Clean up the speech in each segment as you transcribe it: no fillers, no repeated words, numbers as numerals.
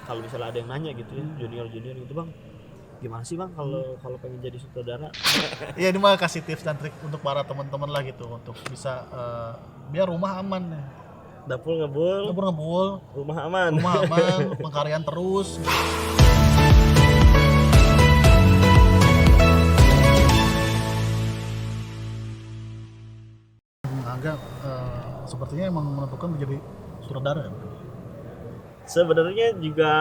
kalau misalnya ada yang nanya gitu ya, junior gitu, bang gimana sih bang kalau pengen jadi sutradara? Ya ini mah kasih tips dan trik untuk para teman-teman lah gitu untuk bisa biar rumah aman nih. Dapur ngebul, Dapur ngebul, rumah aman. rumah aman, pengkaryaan terus. Agak sepertinya emang menentukan menjadi sutradara. Sebenarnya juga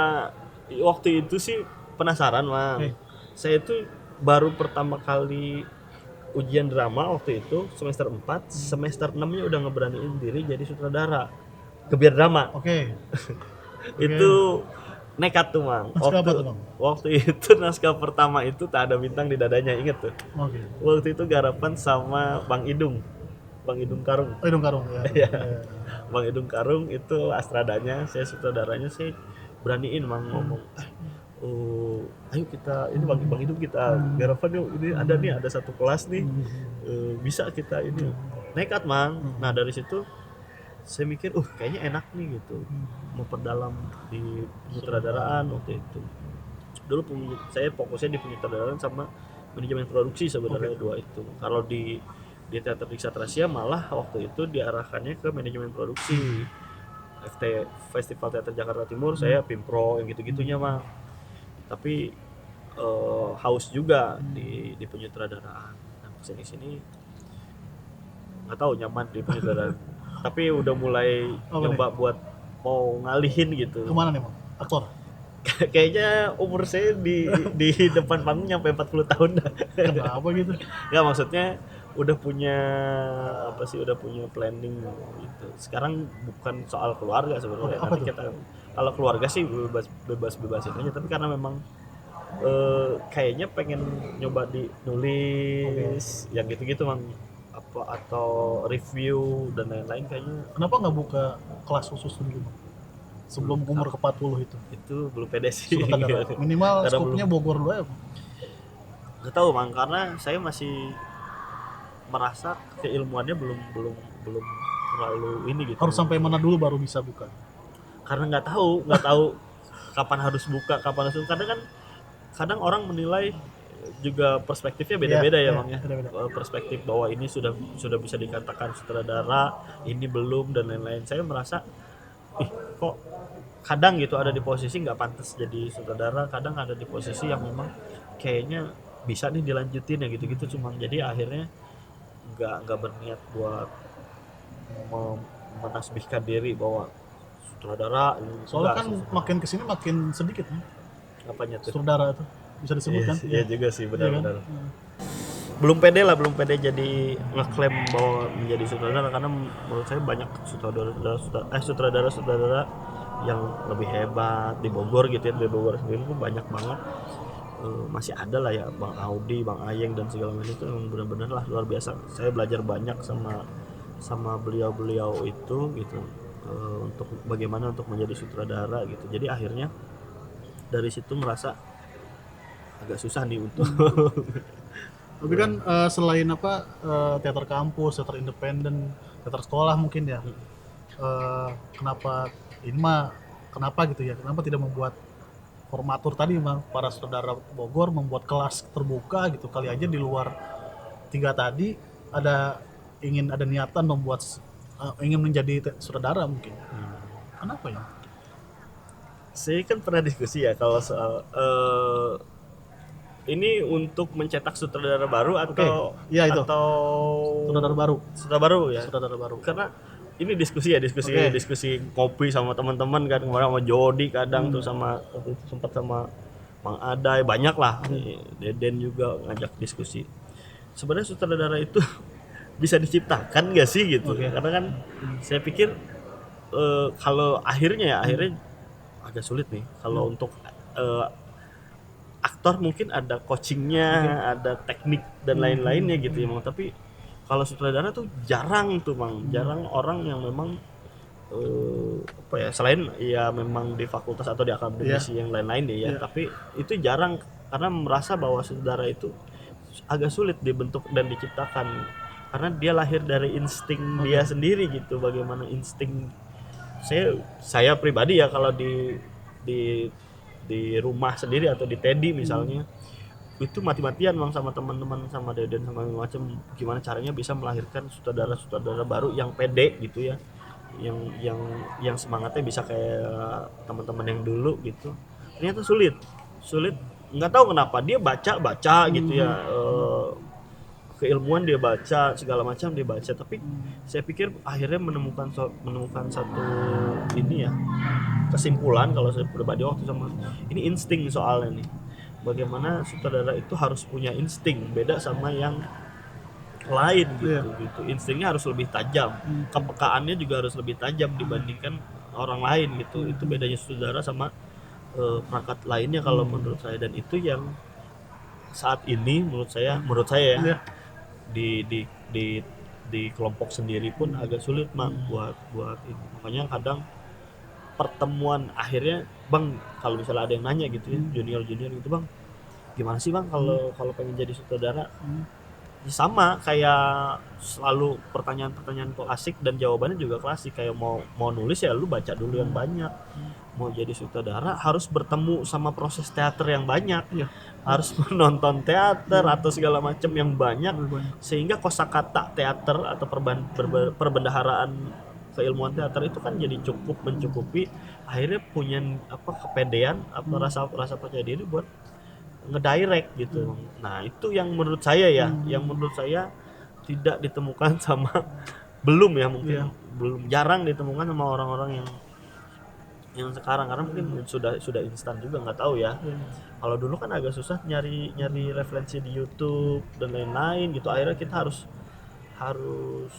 waktu itu sih penasaran bang. Oke. Saya itu baru pertama kali ujian drama waktu itu semester 4, semester 6-nya udah ngeberaniin diri jadi sutradara kebiar drama. Oke. Itu nekat tuh bang. Naskah apa tuh, Bang? Waktu itu naskah pertama itu tak ada bintang di dadanya, inget tuh. Oke. Waktu itu garapan sama Bang Idung Karung. Oh, Hidung Karung ya. Iya. Bang Idung Karung itu astradanya, saya sutradaranya. Saya beraniin bang ngomong, oh, ayo kita ini Bang Idung kita garapan yuk, ini ada satu kelas nih, bisa kita ini nekat bang. Nah dari situ saya mikir, kayaknya enak nih gitu, memperdalam di penyutradaraan waktu itu. Dulu saya fokusnya di penyutradaraan sama manajemen produksi sebenarnya, dua itu. Kalau di teater Diksa Trasia malah waktu itu diarahkannya ke manajemen produksi. Festival Teater Jakarta Timur saya pimpro yang gitu-gitunya mah. Tapi haus juga di penyutradaraan. Nah kesini nggak tahu nyaman di penyutradaraan. Tapi udah mulai nyoba buat mau ngalihin gitu. Kemana nih, Bang? Aktor? Kayaknya umur saya di depan panggung nyampe 40 tahun dah. Kenapa gitu? Nggak, maksudnya udah punya planning gitu. Sekarang bukan soal keluarga sebenarnya. Apa Nanti tuh? kita kalau keluarga sih bebasin aja, tapi karena memang kayaknya pengen nyoba di nulis yang gitu-gitu Mang, apa atau review dan lain-lain kayaknya. Kenapa nggak buka kelas khusus dulu, Bang? Sebelum umur ke 40 itu. Itu belum pede sih. Sutradara. Minimal Karena skupnya Bogor dulu ya, Bang. Nggak tahu Mang, karena saya masih merasa keilmuannya belum terlalu ini gitu. Harus sampai mana dulu baru bisa buka? Karena nggak tahu kapan harus buka, kapan harus, kadang orang menilai juga perspektifnya beda-beda ya Bang ya. Beda-beda. Perspektif bahwa ini sudah bisa dikatakan sutradara, ini belum dan lain-lain. Saya merasa kok kadang gitu ada di posisi nggak pantas jadi sutradara, kadang ada di posisi yang memang kayaknya bisa nih dilanjutin ya gitu-gitu, cuma jadi akhirnya nggak berniat buat menasbihkan diri bahwa sutradara. Soalnya kan makin kesini makin sedikit nih Apanya tuh? sutradara itu bisa disebut kan? Iya juga sih, benar-benar. Iya kan? Belum pede jadi ngeklaim bahwa menjadi sutradara, karena menurut saya banyak sutradara yang lebih hebat di Bogor gitu ya. Di Bogor sendiri pun banyak banget. Masih ada lah ya Bang Audi, Bang Ayeng dan segala macam, itu memang benar-benar lah luar biasa. Saya belajar banyak sama beliau itu gitu, untuk bagaimana untuk menjadi sutradara gitu. Jadi akhirnya dari situ merasa agak susah nih untuk Tapi kan selain teater kampus, teater independen, teater sekolah mungkin ya, kenapa gitu ya? Kenapa tidak membuat formatur tadi Bang, para sutradara Bogor membuat kelas terbuka gitu, kali aja di luar 3 tadi ingin ada niatan membuat ingin menjadi sutradara mungkin. Kenapa ya? Saya kan pernah diskusi ya kalau soal ini untuk mencetak sutradara baru atau Iya, itu. atau Sutradara baru. ya. Sutradara baru. Karena ini diskusi kopi sama teman-teman kan, kemarin sama Jody kadang tuh, sama waktu itu sempat sama Bang Adai, banyak lah. Deden juga ngajak diskusi. Sebenarnya sutradara itu bisa diciptakan nggak sih gitu? Karena kan saya pikir kalau akhirnya agak sulit nih. Kalau untuk aktor mungkin ada coachingnya, ada teknik dan lain-lainnya gitu ya Bang. Tapi kalau sutradara tuh jarang tuh Bang, jarang orang yang memang selain ya memang di fakultas atau di akademisi yang lain-lain ya, tapi itu jarang, karena merasa bahwa sutradara itu agak sulit dibentuk dan diciptakan, karena dia lahir dari insting dia sendiri gitu. Bagaimana insting saya pribadi ya, kalau di di rumah sendiri atau di Teddy misalnya, itu mati-matian Bang sama teman-teman, sama Deden sama macam, gimana caranya bisa melahirkan sutradara baru yang pede gitu ya, yang semangatnya bisa kayak teman-teman yang dulu gitu. Ternyata sulit, nggak tahu kenapa dia baca gitu ya, keilmuan dia baca, segala macam dia baca, tapi saya pikir akhirnya menemukan satu ini ya, kesimpulan kalau saya pribadi waktu sama ini, insting soalnya nih, bagaimana sutradara itu harus punya insting beda sama yang lain gitu. Instingnya harus lebih tajam, kepekaannya juga harus lebih tajam dibandingkan orang lain gitu. Itu bedanya sutradara sama perangkat lainnya kalau menurut saya, dan itu yang saat ini menurut saya ya, di kelompok sendiri pun agak sulit buat ini. Makanya kadang pertemuan akhirnya Bang, kalau misalnya ada yang nanya gitu ya, junior gitu, Bang gimana sih Bang kalau pengen jadi sutradara, ya sama kayak selalu pertanyaan-pertanyaan klasik, dan jawabannya juga klasik, kayak mau nulis ya lu baca dulu yang banyak, mau jadi sutradara harus bertemu sama proses teater yang banyak, harus menonton teater atau segala macam yang banyak, sehingga kosakata teater atau perbendaharaan keilmuan teater itu kan jadi cukup mencukupi, akhirnya punya kepedean, rasa percaya diri buat ngedirect gitu. Nah itu yang menurut saya ya, yang menurut saya tidak ditemukan sama belum ya, mungkin belum, jarang ditemukan sama orang-orang yang sekarang, karena mungkin sudah instan juga, nggak tahu ya. Kalau dulu kan agak susah nyari referensi di YouTube dan lain-lain gitu, akhirnya kita harus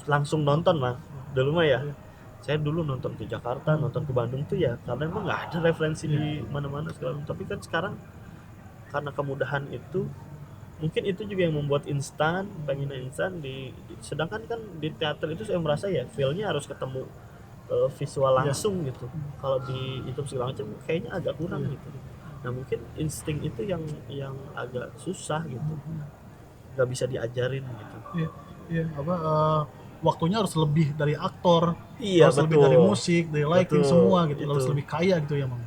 langsung nonton Bang dulu mah ya. Saya dulu nonton ke Jakarta, nonton ke Bandung tuh ya karena emang nggak ada referensi di mana-mana sekarang. Tapi kan sekarang karena kemudahan itu, mungkin itu juga yang membuat instan, pengennya instan sedangkan kan di teater itu saya merasa ya feel-nya harus ketemu visual langsung gitu. Kalau di YouTube segala macam kayaknya agak kurang gitu. Nah mungkin insting itu yang agak susah gitu, nggak bisa diajarin gitu. Waktunya harus lebih dari aktor, harus Betul. lebih dari musik, dari lighting, semua gitu, itu. harus lebih kaya gitu ya Bang.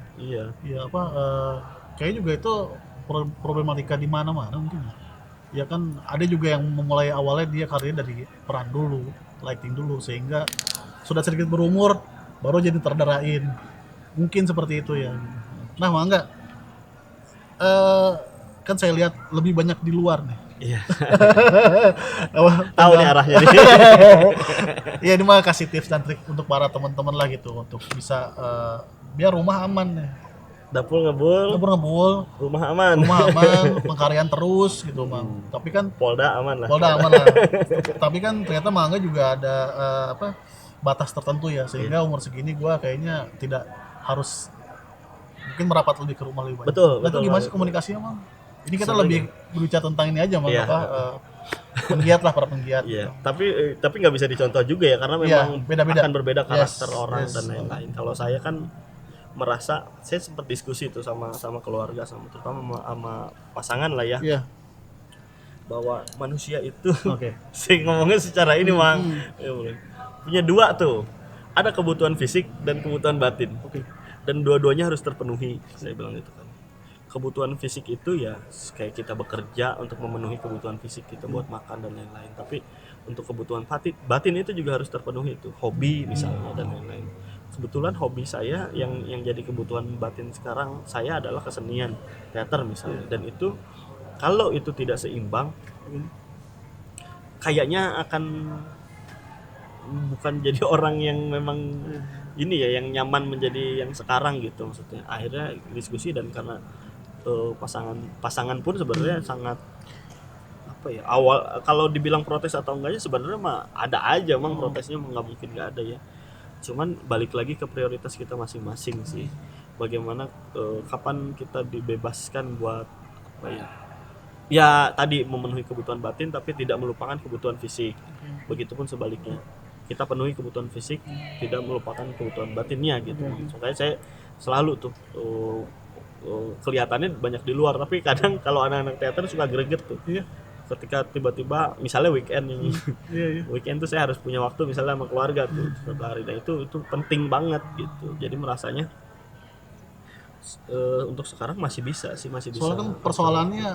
Kayaknya juga itu problematika di mana-mana mungkin ya kan. Ada juga yang memulai awalnya dia karirnya dari peran dulu, lighting dulu, sehingga sudah sedikit berumur baru jadi terdarain, mungkin seperti itu ya. Nah Mangga, kan saya lihat lebih banyak di luar nih. Tahu nih arahnya nih. Iya, ini mah kasih tips dan trik untuk para teman-teman lah gitu, untuk bisa biar rumah aman nih. Dapur ngebul, rumah aman, pengkaryaan terus gitu Bang. Tapi kan Polda aman lah. Tapi kan ternyata Mangga juga ada batas tertentu ya, sehingga umur segini gua kayaknya tidak harus, mungkin merapat lebih ke rumah lebih banyak. Betul. Itu gimana sih komunikasinya Bang? Ini kita lebih berbicara tentang ini aja Bang, penggiat lah, para penggiat. Tapi nggak bisa dicontoh juga ya, karena memang beda-beda. Akan berbeda karakter orang dan lain-lain. Kalau saya kan merasa, saya sempat diskusi itu sama keluarga, terutama sama pasangan lah ya, bahwa manusia itu saya ngomongnya secara ini Bang, punya dua tuh, ada kebutuhan fisik dan kebutuhan batin, dan dua-duanya harus terpenuhi. Saya bilang itu kan, kebutuhan fisik itu ya kayak kita bekerja untuk memenuhi kebutuhan fisik kita buat makan dan lain-lain, tapi untuk kebutuhan batin itu juga harus terpenuhi, itu hobi misalnya dan lain-lain. Kebetulan hobi saya yang jadi kebutuhan batin sekarang saya adalah kesenian, teater misalnya, dan itu kalau itu tidak seimbang kayaknya akan bukan jadi orang yang memang ini ya, yang nyaman menjadi yang sekarang gitu maksudnya. Akhirnya diskusi, dan karena pasangan pun sebenarnya sangat awal kalau dibilang protes atau enggaknya sebenarnya mah ada aja protesnya, nggak mungkin nggak ada ya. Cuman balik lagi ke prioritas kita masing-masing sih, bagaimana kapan kita dibebaskan buat ya tadi memenuhi kebutuhan batin tapi tidak melupakan kebutuhan fisik. Begitupun sebaliknya, kita penuhi kebutuhan fisik tidak melupakan kebutuhan batinnya gitu. Makanya saya selalu tuh kelihatannya banyak di luar, tapi kadang kalau anak-anak teater suka greget tuh. Ketika tiba-tiba misalnya weekend weekend tuh saya harus punya waktu misalnya sama keluarga tuh setiap hari, nah itu penting banget gitu. Jadi merasanya untuk sekarang masih bisa sih, masih bisa. Soalnya kan persoalannya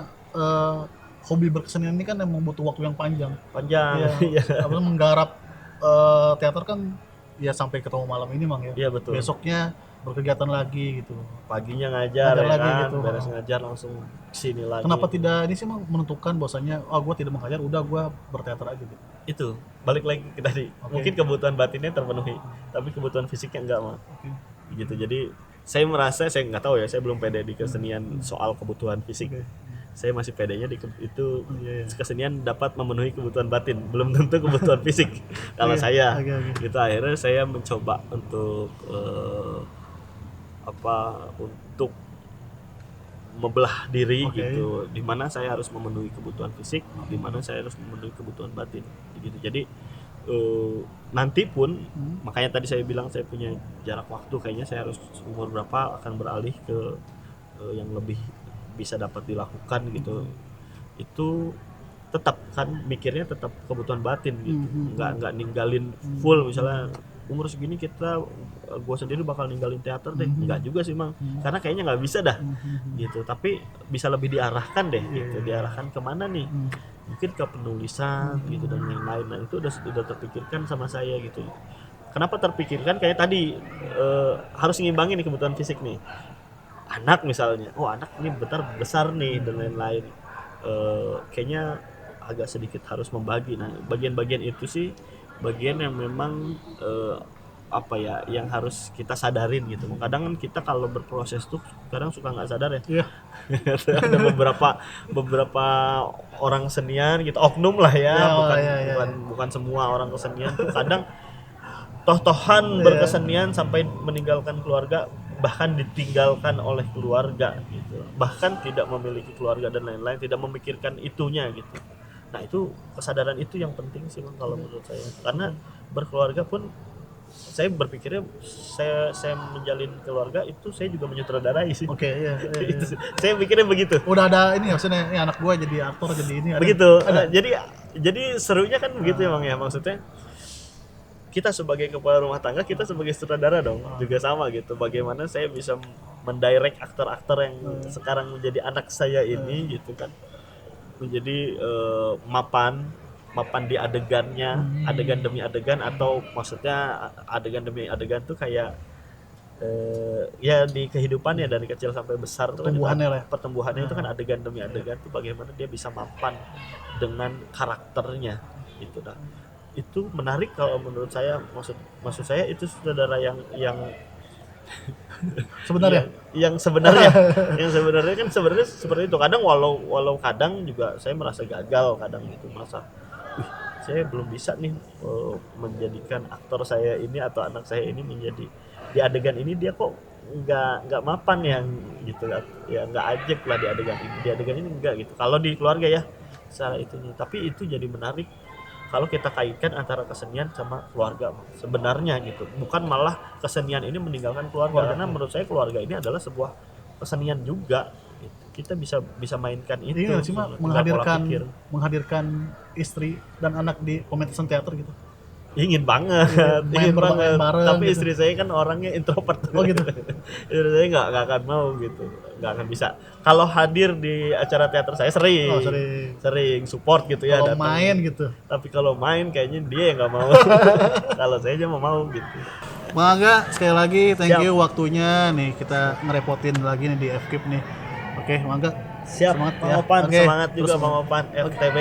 hobi berkesenian ini kan emang butuh waktu yang panjang. Panjang. Iya. Apalagi menggarap teater kan ya sampai ketemu malam ini Mang ya. Iya betul. Besoknya berkegiatan lagi gitu. Paginya ngajar ya lagi kan, gitu. beres ngajar langsung kesini lagi. Kenapa tidak ini sih Mang menentukan bahwasanya gue tidak mengajar, udah gue berteater aja gitu. Itu balik lagi ke tadi. Mungkin kebutuhan batinnya terpenuhi, tapi kebutuhan fisiknya enggak mah. Gitu. Jadi saya merasa, saya nggak tahu ya, saya belum pede di kesenian soal kebutuhan fisik. Saya masih pedenya di itu kesenian dapat memenuhi kebutuhan batin, belum tentu kebutuhan fisik. Kalau saya, gitu akhirnya saya mencoba untuk untuk membelah diri gitu, di mana saya harus memenuhi kebutuhan fisik, di mana saya harus memenuhi kebutuhan batin gitu. Jadi nanti pun makanya tadi saya bilang saya punya jarak waktu, kayaknya saya harus umur berapa akan beralih ke yang lebih bisa dapat dilakukan gitu. Itu tetap kan mikirnya tetap kebutuhan batin gitu, nggak ninggalin full. Misalnya umur segini gue sendiri bakal ninggalin teater deh, nggak juga sih Mang, karena kayaknya nggak bisa dah gitu. Tapi bisa lebih diarahkan deh gitu, diarahkan kemana nih, mungkin ke penulisan gitu dan lain-lain. Nah itu udah terpikirkan sama saya gitu. Kenapa terpikirkan? Kayak tadi harus ngimbangi nih kebutuhan fisik nih. Anak misalnya, anak ini besar nih dan lain-lain. Kayaknya agak sedikit harus membagi. Nah bagian-bagian itu sih bagian yang memang yang harus kita sadarin gitu. Kadang kan kita kalau berproses tuh kadang suka nggak sadar ya. Ada beberapa orang senian gitu, oknum lah ya, bukan semua orang kesenian tuh kadang toh-tohan berkesenian sampai meninggalkan keluarga, bahkan ditinggalkan oleh keluarga gitu, bahkan tidak memiliki keluarga dan lain-lain, tidak memikirkan itunya gitu. Nah itu kesadaran itu yang penting sih Bang, kalau menurut saya, karena berkeluarga pun saya berpikirnya saya menjalin keluarga itu saya juga menyutradarai sih. Itu, saya pikirnya begitu. Udah ada ini maksudnya anak gua jadi aktor, jadi ini begitu. Jadi serunya kan begitu ya Bang ya, maksudnya kita sebagai kepala rumah tangga, kita sebagai sutradara dong juga sama gitu. Bagaimana saya bisa mendirect aktor-aktor yang sekarang menjadi anak saya ini gitu kan, menjadi mapan di adegannya, adegan demi adegan, atau maksudnya adegan demi adegan tuh kayak ya di kehidupannya dari kecil sampai besar tuh pertumbuhannya itu kan adegan demi adegan tuh bagaimana dia bisa mapan dengan karakternya gitu. Nah itu menarik kalau menurut saya, maksud saya itu saudara yang sebenarnya yang sebenarnya kan sebenarnya seperti itu. Kadang walau kadang juga saya merasa gagal, kadang itu merasa saya belum bisa nih menjadikan aktor saya ini atau anak saya ini menjadi di adegan ini, dia kok nggak mapan yang gitu ya, nggak ajak lah di adegan ini enggak gitu. Kalau di keluarga ya salah itunya, tapi itu jadi menarik kalau kita kaitkan antara kesenian sama keluarga sebenarnya gitu, bukan malah kesenian ini meninggalkan keluarga. Karena menurut saya keluarga ini adalah sebuah kesenian juga gitu. Kita bisa mainkan itu. Iya sih Mak, menghadirkan istri dan anak di pementasan teater gitu. Ingin banget, ingin banget. Tapi gitu. Istri saya kan orangnya introvert. Gitu. Istri saya nggak akan mau gitu, nggak akan bisa. Kalau hadir di acara teater saya sering support gitu ya. Kalau main gitu. Tapi kalau main kayaknya dia yang nggak mau. Kalau saya aja mau gitu. Bang Angga, sekali lagi thank you waktunya nih, kita ngerepotin lagi nih di FKIP nih. Oke, Bang Angga. Siap, semangat ya. Semangat juga Bang Opan FTB.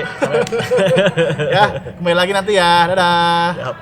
Ya, kembali lagi nanti ya. Dadah. Siap.